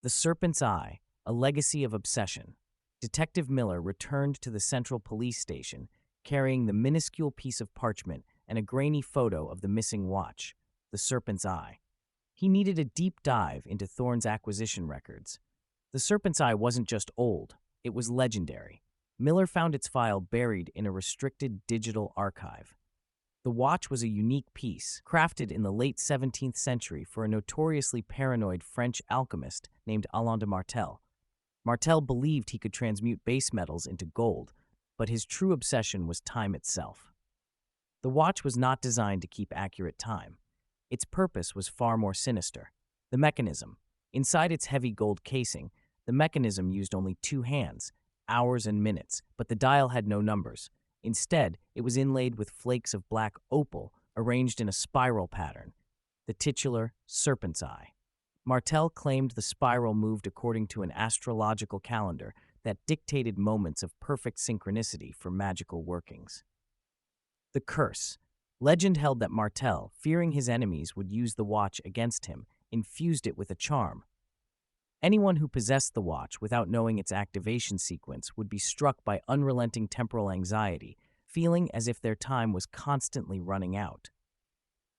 The Serpent's Eye, a legacy of obsession. Detective Miller returned to the central police station, carrying the minuscule piece of parchment and a grainy photo of the missing watch, the Serpent's Eye. He needed a deep dive into Thorne's acquisition records. The Serpent's Eye wasn't just old, it was legendary. Miller found its file buried in a restricted digital archive. The watch was a unique piece, crafted in the late 17th century for a notoriously paranoid French alchemist named Alain de Martel. Martel believed he could transmute base metals into gold, but his true obsession was time itself. The watch was not designed to keep accurate time. Its purpose was far more sinister. The mechanism. Inside its heavy gold casing, the mechanism used only two hands, hours and minutes, but the dial had no numbers. Instead, it was inlaid with flakes of black opal arranged in a spiral pattern, the titular Serpent's Eye. Martel claimed the spiral moved according to an astrological calendar that dictated moments of perfect synchronicity for magical workings. The curse. Legend held that Martel, fearing his enemies would use the watch against him, infused it with a charm. Anyone who possessed the watch without knowing its activation sequence would be struck by unrelenting temporal anxiety, feeling as if their time was constantly running out.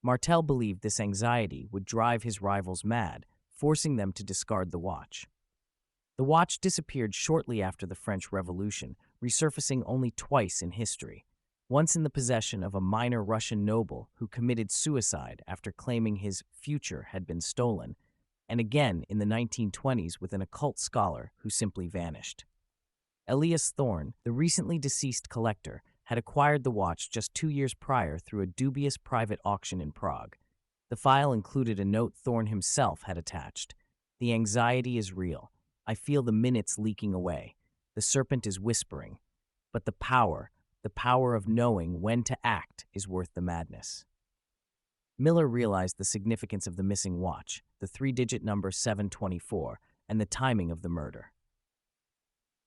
Martel believed this anxiety would drive his rivals mad, forcing them to discard the watch. The watch disappeared shortly after the French Revolution, resurfacing only twice in history. Once in the possession of a minor Russian noble who committed suicide after claiming his future had been stolen, and again in the 1920s with an occult scholar who simply vanished. Elias Thorne, the recently deceased collector, had acquired the watch just 2 years prior through a dubious private auction in Prague. The file included a note Thorne himself had attached. "The anxiety is real. I feel the minutes leaking away. The serpent is whispering. But the power of knowing when to act is worth the madness." Miller realized the significance of the missing watch, the three-digit number 724, and the timing of the murder.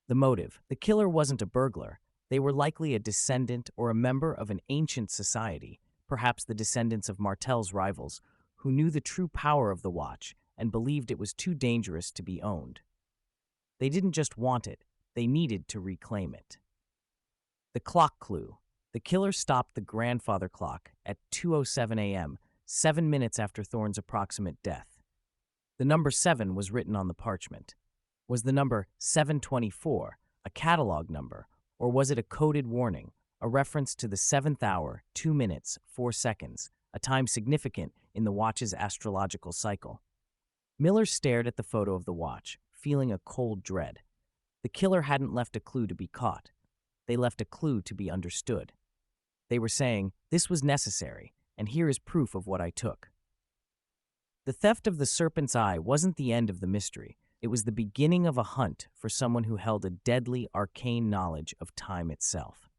The motive. The killer wasn't a burglar. They were likely a descendant or a member of an ancient society, perhaps the descendants of Martel's rivals, who knew the true power of the watch and believed it was too dangerous to be owned. They didn't just want it, they needed to reclaim it. The clock clue. The killer stopped the grandfather clock at 2:07 a.m., 7 minutes after Thorne's approximate death. The number 7 was written on the parchment. Was the number 724 a catalog number, or was it a coded warning, a reference to the 7th hour, 2 minutes, 4 seconds, a time significant in the watch's astrological cycle? Miller stared at the photo of the watch, feeling a cold dread. The killer hadn't left a clue to be caught. They left a clue to be understood. They were saying, "This was necessary, and here is proof of what I took." The theft of the Serpent's Eye wasn't the end of the mystery. It was the beginning of a hunt for someone who held a deadly, arcane knowledge of time itself.